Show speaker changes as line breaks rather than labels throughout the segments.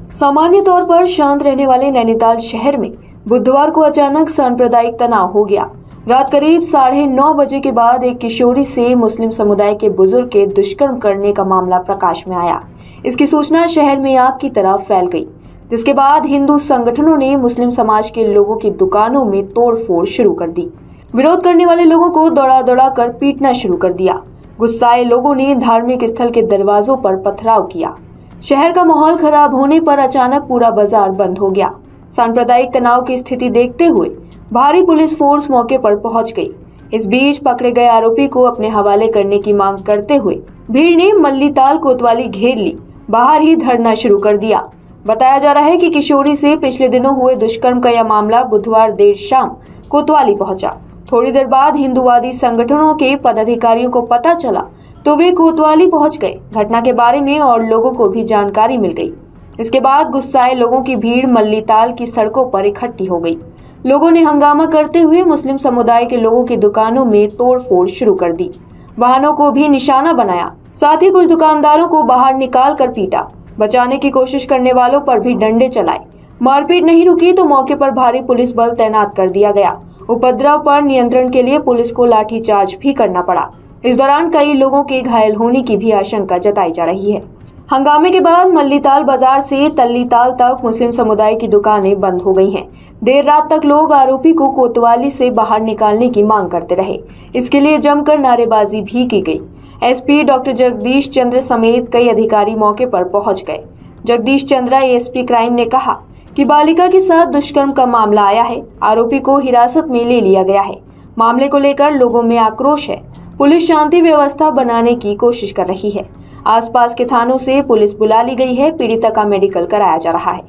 सामान्य तौर पर शांत रहने वाले नैनीताल शहर में बुधवार को अचानक सांप्रदायिक तनाव हो गया। रात करीब 9:30 बजे के बाद एक किशोरी से मुस्लिम समुदाय के बुजुर्ग के दुष्कर्म करने का मामला प्रकाश में आया। इसकी सूचना शहर में आग की तरह फैल गई, जिसके बाद हिंदू संगठनों ने मुस्लिम समाज के लोगों की दुकानों में तोड़फोड़ शुरू कर दी। विरोध करने वाले लोगों को दौड़ा दौड़ा कर पीटना शुरू कर दिया। गुस्साए लोगों ने धार्मिक स्थल के दरवाजों पर पथराव किया। शहर का माहौल खराब होने पर अचानक पूरा बाजार बंद हो गया। सांप्रदायिक तनाव की स्थिति देखते हुए भारी पुलिस फोर्स मौके पर पहुंच गई। इस बीच पकड़े गए आरोपी को अपने हवाले करने की मांग करते हुए भीड़ ने मल्लीताल कोतवाली घेर ली, बाहर ही धरना शुरू कर दिया। बताया जा रहा है कि किशोरी से पिछले दिनों हुए दुष्कर्म का यह मामला बुधवार देर शाम कोतवाली पहुंचा। थोड़ी देर बाद हिंदूवादी संगठनों के पदाधिकारियों को पता चला तो वे कोतवाली पहुंच गए। घटना के बारे में और लोगों को भी जानकारी मिल गई। इसके बाद गुस्साए लोगों की भीड़ मल्लीताल की सड़कों पर इकट्ठी हो गई। लोगों ने हंगामा करते हुए मुस्लिम समुदाय के लोगों की दुकानों में तोड़फोड़ शुरू कर दी, वाहनों को भी निशाना बनाया, साथ ही कुछ दुकानदारों को बाहर निकाल कर पीटा। बचाने की कोशिश करने वालों पर भी डंडे चलाए। मारपीट नहीं रुकी तो मौके पर भारी पुलिस बल तैनात कर दिया गया। उपद्रव पर नियंत्रण के लिए पुलिस को लाठीचार्ज भी करना पड़ा। इस दौरान कई लोगों के घायल होने की भी आशंका जताई जा रही है। हंगामे के बाद मल्लीताल बाजार से तल्लीताल तक मुस्लिम समुदाय की दुकानें बंद हो गई हैं। देर रात तक लोग आरोपी को कोतवाली से बाहर निकालने की मांग करते रहे। इसके लिए जमकर नारेबाजी भी की गई। एसपी डॉक्टर जगदीश चंद्र समेत कई अधिकारी मौके पर पहुंच गए। जगदीश चंद्रा एएसपी क्राइम ने कहा कि बालिका के साथ दुष्कर्म का मामला आया है। आरोपी को हिरासत में ले लिया गया है। मामले को लेकर लोगों में आक्रोश है। पुलिस शांति व्यवस्था बनाने की कोशिश कर रही है। आसपास के थानों से पुलिस बुला ली गई है। पीड़िता का मेडिकल कराया जा रहा है।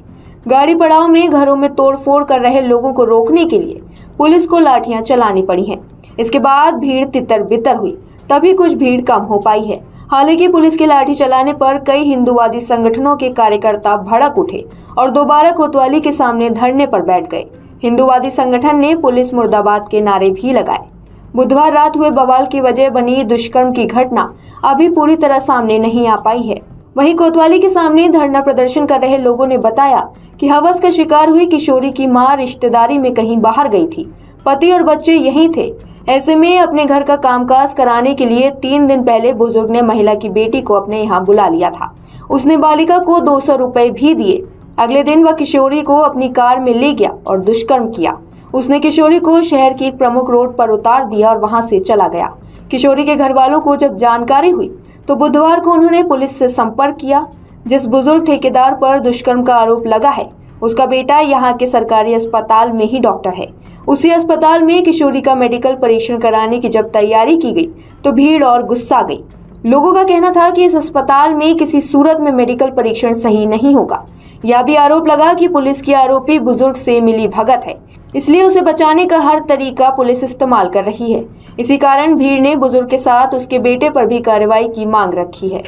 गाड़ी पड़ाव में घरों में तोड़फोड़ कर रहे लोगों को रोकने के लिए पुलिस को लाठियां चलानी पड़ी हैं। इसके बाद भीड़ तितर बितर हुई, तभी कुछ भीड़ कम हो पाई है। हालांकि पुलिस के लाठी चलाने पर कई हिंदूवादी संगठनों के कार्यकर्ता भड़क उठे और दोबारा कोतवाली के सामने धरने पर बैठ गए। हिंदूवादी संगठन ने पुलिस मुर्दाबाद के नारे भी लगाए। बुधवार रात हुए बवाल की वजह बनी दुष्कर्म की घटना अभी पूरी तरह सामने नहीं आ पाई है। वहीं कोतवाली के सामने धरना प्रदर्शन कर रहे लोगों ने बताया कि हवस का शिकार हुई किशोरी की मां रिश्तेदारी में कहीं बाहर गई थी। पति और बच्चे यहीं थे। ऐसे में अपने घर का कामकाज कराने के लिए 3 दिन पहले बुजुर्ग ने महिला की बेटी को अपने यहाँ बुला लिया था। उसने बालिका को 200 रुपए भी दिए। अगले दिन वह किशोरी को अपनी कार में ले गया और दुष्कर्म किया। उसने किशोरी को शहर की एक प्रमुख रोड पर उतार दिया और वहां से चला गया। किशोरी के घर वालों को जब जानकारी हुई तो बुधवार को उन्होंने पुलिस से संपर्क किया। जिस बुजुर्ग ठेकेदार पर दुष्कर्म का आरोप लगा है, उसका बेटा यहाँ के सरकारी अस्पताल में ही डॉक्टर है। उसी अस्पताल में किशोरी का मेडिकल परीक्षण कराने की जब तैयारी की गई तो भीड़ और गुस्सा गई। लोगों का कहना था कि इस अस्पताल में किसी सूरत में मेडिकल परीक्षण सही नहीं होगा। यह भी आरोप लगा कि पुलिस की आरोपी बुजुर्ग से मिली भगत है, इसलिए उसे बचाने का हर तरीका पुलिस इस्तेमाल कर रही है। इसी कारण भीड़ ने बुजुर्ग के साथ उसके बेटे पर भी कार्रवाई की मांग रखी है।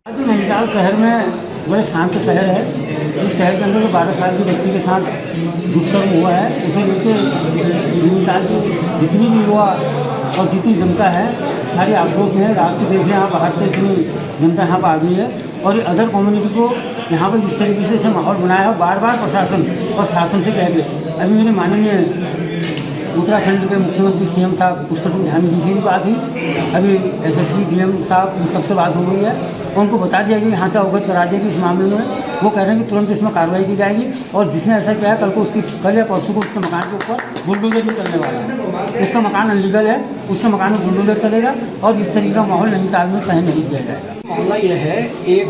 नैनीताल शहर में बड़े शांत शहर है। इस शहर के अंदर 12 साल की बच्ची के साथ दुष्कर्म हुआ है। उसे लेके नैनीताल की जितनी भी युवा और जितनी जनता है सारी आक्रोश है। रात को देखने यहाँ बाहर से इतनी जनता यहाँ पर आ गई है और ये अदर कम्युनिटी को यहाँ पर जिस तरीके से इसने माहौल बनाया है, बार बार प्रशासन और शासन से कह गए। अभी मेरे माननीय उत्तराखंड के मुख्यमंत्री सीएम साहब पुष्कर सिंह धामी जी से भी बात हुई। अभी एसएसपी डीएम साहब इन सबसे बात हो गई है और उनको बता दिया गया, यहाँ से अवगत करा दिया कि इस मामले में वो कह रहे हैं कि तुरंत इसमें कार्रवाई की जाएगी और जिसने ऐसा किया है कल या परसों को उसके मकान के ऊपर बुलडोजर भी चलने वाला है। उसका मकान अनलीगल है, उसके मकान में बुलडोजर चलेगा और इस तरीके का माहौल नैनीताल में सहन नहीं किया जाएगा।
मामला यह है, एक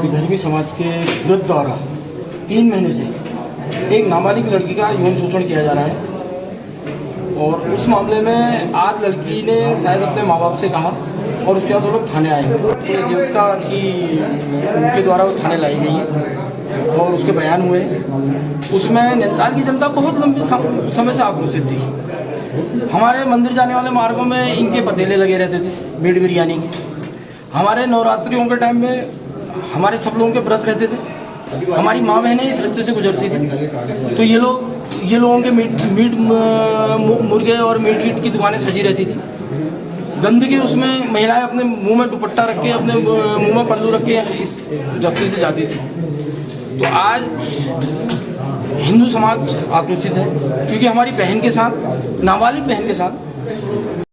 विधर्मी समाज के विरुद्ध द्वारा 3 महीने से एक नाबालिग लड़की का यौन शोषण किया जा रहा है और उस मामले में आज लड़की ने शायद अपने माँ बाप से कहा और उसके बाद वो लोग थाने आए। पूरे देवता की उनके द्वारा वो थाने लाई गई है और उसके बयान हुए। उसमें नैनीताल की जनता बहुत लंबे समय से आक्रोशित थी। हमारे मंदिर जाने वाले मार्गों में इनके पतेले लगे रहते थे मीट बिरयानी के। हमारे नवरात्रियों के टाइम में हमारे सब लोगों के व्रत रहते थे। हमारी माँ बहनें इस रास्ते से गुजरती थी तो ये लोगों के मीट मुर्गे और मीट की दुकानें सजी रहती थी। गंदगी उसमें महिलाएं अपने मुंह में दुपट्टा रख के, अपने मुंह में पल्लू रख के इस रास्ते से जाती थी। तो आज हिंदू समाज आक्रोशित है क्योंकि हमारी बहन के साथ, नाबालिग बहन के साथ